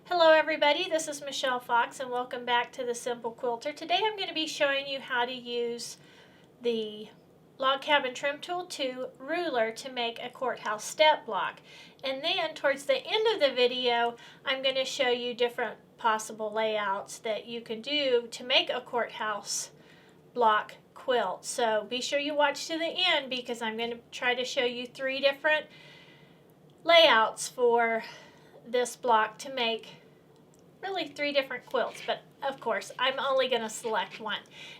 Hello everybody, this is Michelle Fox and welcome back to The Simple Quilter. Today I'm going to be showing you how to use the Log Cabin Trim Tool 2 ruler to make a courthouse step block. And then towards the end of the video, I'm going to show you different possible layouts that you can do to make a courthouse block quilt. So be sure you watch to the end because I'm going to try to show you 3 different layouts for this block to make really 3 different quilts, but of course I'm only going to select one.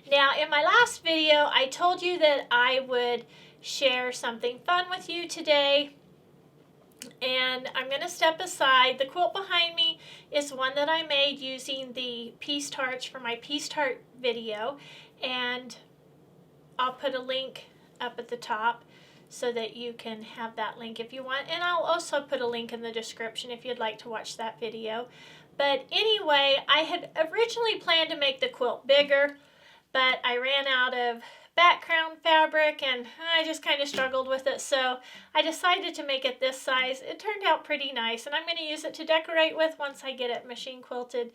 Now in my last video I told you that I would share something fun with you today, and I'm going to step aside. The quilt behind me is one that I made using the piece tarts for my piece tart video, and I'll put a link up at the top so that you can have that link if you want, and I'll also put a link in the description if you'd like to watch that video. But anyway, I had originally planned to make the quilt bigger, but I ran out of background fabric and I just kind of struggled with it, so I decided to make it this size. It turned out pretty nice, and I'm going to use it to decorate with once I get it machine quilted.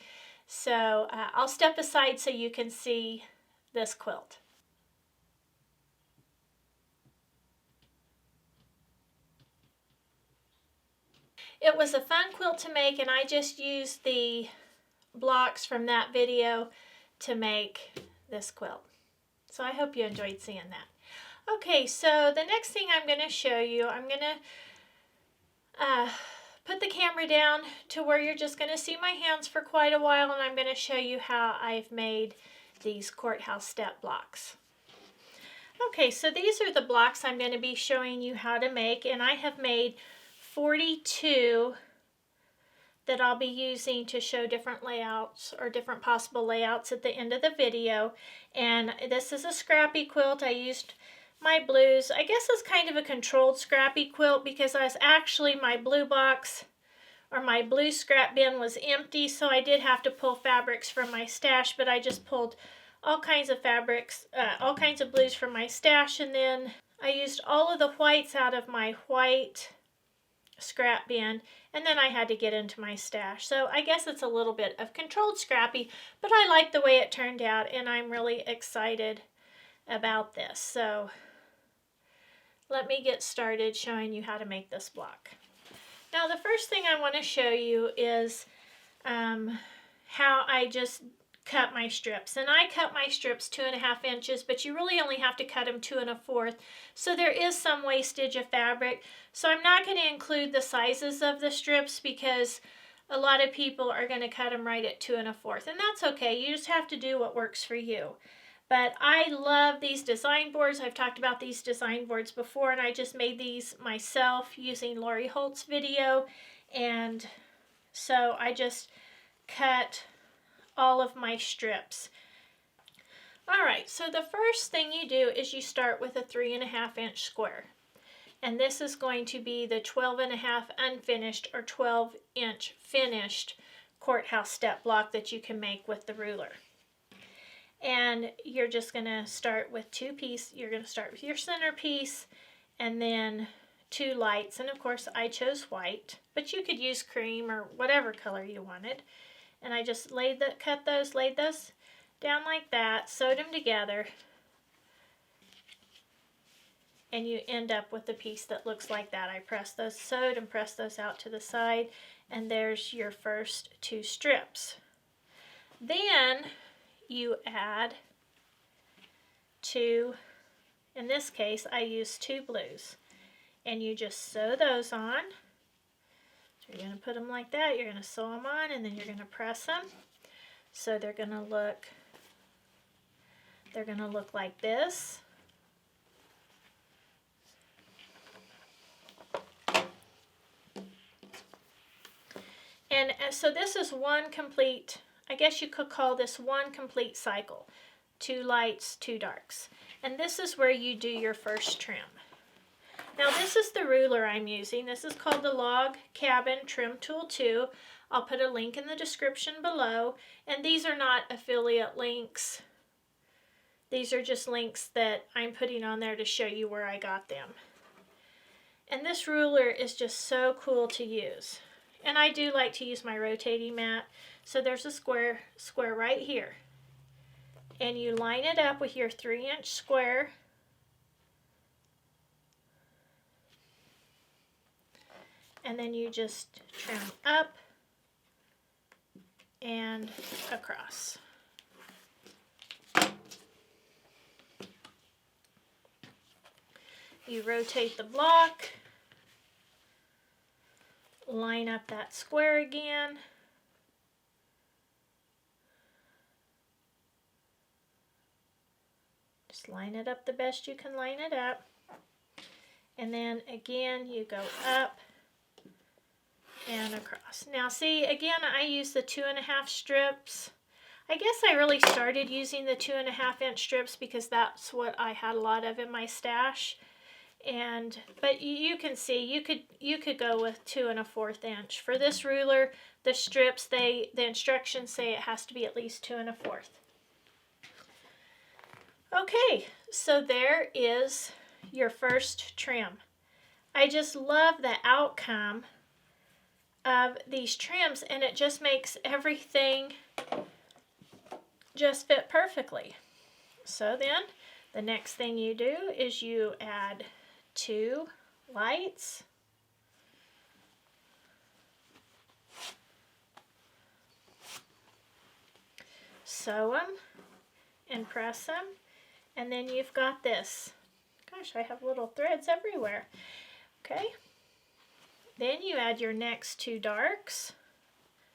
So I'll step aside so you can see this quilt. It was a fun quilt to make, and I just used the blocks from that video to make this quilt. So I hope you enjoyed seeing that. Okay, so the next thing I'm going to show you, I'm going to put the camera down to where you're just going to see my hands for quite a while, and I'm going to show you how I've made these courthouse step blocks. Okay, so these are the blocks I'm going to be showing you how to make, and I have made 42 that I'll be using to show different layouts or different possible layouts at the end of the video. And this is a scrappy quilt. I used my blues. I guess it's kind of a controlled scrappy quilt because my blue box or my blue scrap bin was empty, so I did have to pull fabrics from my stash, but I just pulled all kinds of fabrics, all kinds of blues from my stash, and then I used all of the whites out of my white scrap bin, and then I had to get into my stash. So I guess it's a little bit of controlled scrappy, but I like the way it turned out, and I'm really excited about this. So let me get started showing you how to make this block. Now the first thing I want to show you is how I just cut my strips, and I cut my strips 2.5 inches, but you really only have to cut them 2 1/4, so there is some wastage of fabric. So I'm not going to include the sizes of the strips because a lot of people are going to cut them right at 2 1/4, and that's okay. You just have to do what works for you. But I love these design boards. I've talked about these design boards before, and I just made these myself using Lori Holt's video, and so I just cut all of my strips. Alright, so the first thing you do is you start with a 3.5 inch square, and this is going to be the 12.5 unfinished or 12 inch finished courthouse step block that you can make with the ruler. And you're just going to start with 2 pieces. You're going to start with your center piece and then 2 lights, and of course I chose white, but you could use cream or whatever color you wanted. And I just laid those down like that, sewed them together, and you end up with a piece that looks like that. I sewed and pressed those out to the side, and there's your first 2 strips. Then you add 2, in this case I used 2 blues, and you just sew those on. You're going to put them like that, you're going to sew them on, and then you're going to press them. So they're going to look like this. And so this is one complete, I guess you could call this one complete cycle. 2 lights, 2 darks. And this is where you do your first trim. Now this is the ruler I'm using. This is called the Log Cabin Trim Tool 2. I'll put a link in the description below. And these are not affiliate links. These are just links that I'm putting on there to show you where I got them. And this ruler is just so cool to use. And I do like to use my rotating mat. So there's a square right here. And you line it up with your 3-inch square. And then you just trim up and across. You rotate the block, line up that square again, just line it up the best you can line it up, and then again you go up and across. Now see, again I use the 2.5 strips. I guess I really started using the 2.5-inch strips because that's what I had a lot of in my stash. But you can see you could go with 2 1/4 inch. For this ruler, the strips, the instructions say it has to be at least 2 1/4. Okay, so there is your first trim. I just love the outcome of these trims, and it just makes everything just fit perfectly. So then the next thing you do is you add 2 lights, sew them and press them, and then you've got this. Gosh, I have little threads everywhere. Okay, then you add your next 2 darks.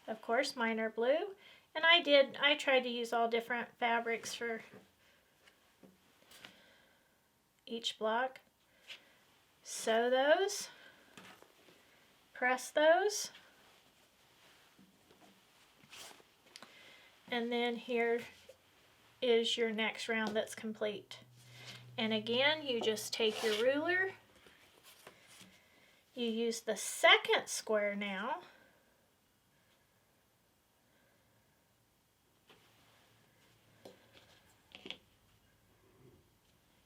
Of course, mine are blue, and I tried to use all different fabrics for each block. Sew those, press those, and then here is your next round that's complete. And again, you just take your ruler, you use the second square now,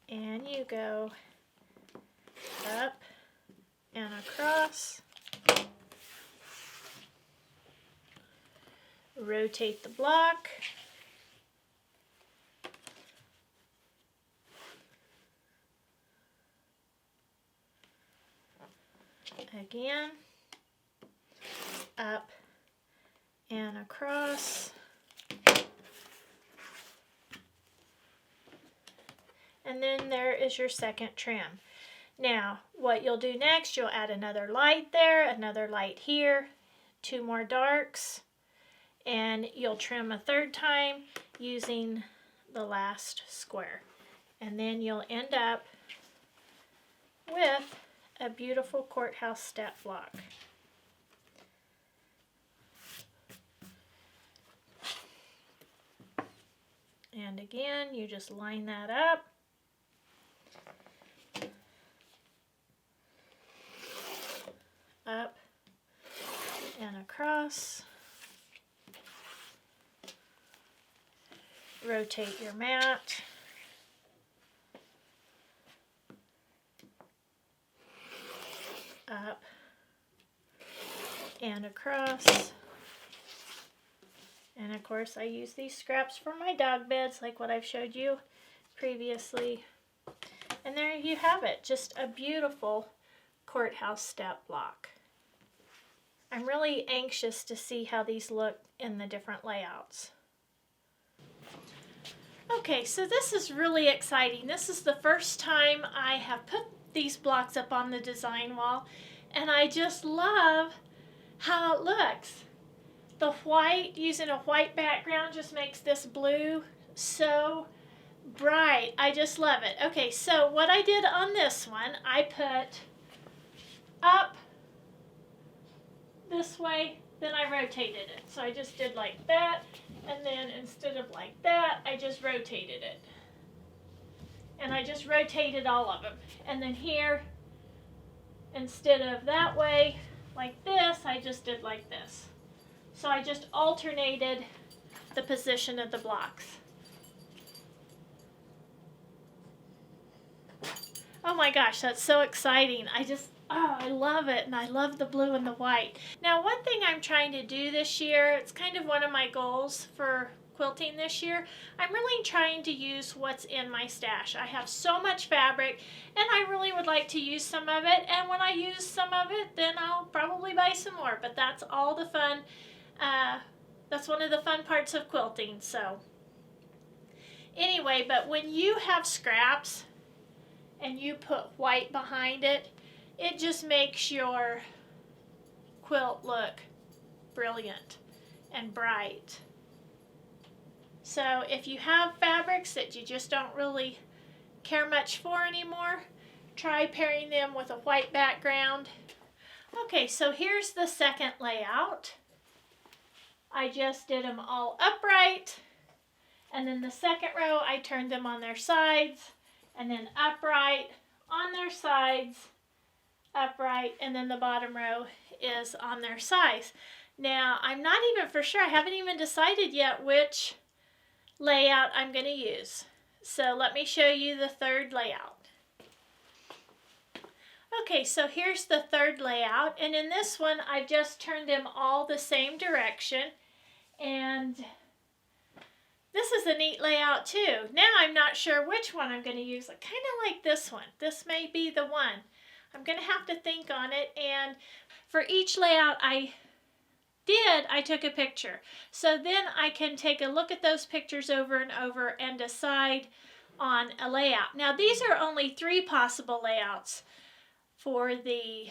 and you go up and across, rotate the block, again, up and across, and then there is your second trim. Now, what you'll do next, you'll add another light there, another light here, 2 more darks, and you'll trim a 3rd time using the last square. And then you'll end up with a beautiful Courthouse Step block. And again, you just line that up. Up and across. Rotate your mat. Up and across. And of course I use these scraps for my dog beds like what I've showed you previously. And there you have it, just a beautiful Courthouse Step block. I'm really anxious to see how these look in the different layouts. Okay, so this is really exciting. This is the first time I have put these blocks up on the design wall, and I just love how it looks. The white, using a white background, just makes this blue so bright. I just love it. Okay, so what I did on this one, I put up this way, then I rotated it. So I just did like that, and then instead of like that, I just rotated it. And I just rotated all of them. And then here, instead of that way, like this, I just did like this. So I just alternated the position of the blocks. Oh my gosh, that's so exciting. Oh, I love it, and I love the blue and the white. Now, one thing I'm trying to do this year, it's kind of one of my goals for quilting this year, I'm really trying to use what's in my stash. I have so much fabric, and I really would like to use some of it, and when I use some of it, then I'll probably buy some more, but that's all the fun. That's one of the fun parts of quilting, so. Anyway, but when you have scraps and you put white behind it, it just makes your quilt look brilliant and bright. So if you have fabrics that you just don't really care much for anymore, try pairing them with a white background. Okay, so here's the second layout. I just did them all upright, and then the second row I turned them on their sides, and then upright, on their sides, upright, and then the bottom row is on their sides. Now, I'm not even for sure, I haven't even decided yet which layout I'm going to use. So let me show you the third layout. Okay, so here's the third layout, and in this one I've just turned them all the same direction, and this is a neat layout too. Now I'm not sure which one I'm going to use. I kind of like this one. This may be the one. I'm going to have to think on it, and for each layout I took a picture. So then I can take a look at those pictures over and over and decide on a layout. Now these are only 3 possible layouts for the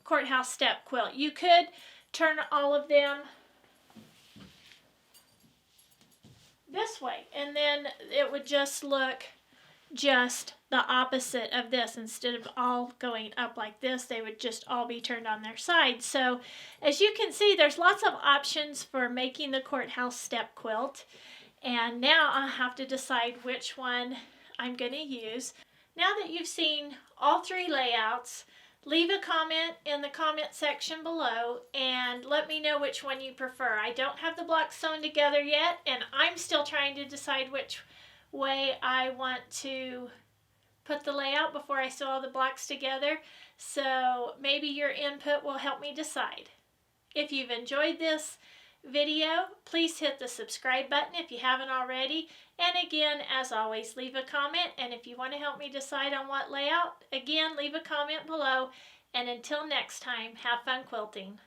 Courthouse Step quilt. You could turn all of them this way, and then it would just look just the opposite of this. Instead of all going up like this, they would just all be turned on their sides. So as you can see, there's lots of options for making the Courthouse Step quilt, and now I'll have to decide which one I'm going to use. Now that you've seen all 3 layouts, leave a comment in the comment section below and let me know which one you prefer. I don't have the blocks sewn together yet, and I'm still trying to decide which way I want to put the layout before I sew all the blocks together. So maybe your input will help me decide. If you've enjoyed this video, please hit the subscribe button if you haven't already. And again, as always, leave a comment. And if you want to help me decide on what layout, again, leave a comment below. And until next time, have fun quilting.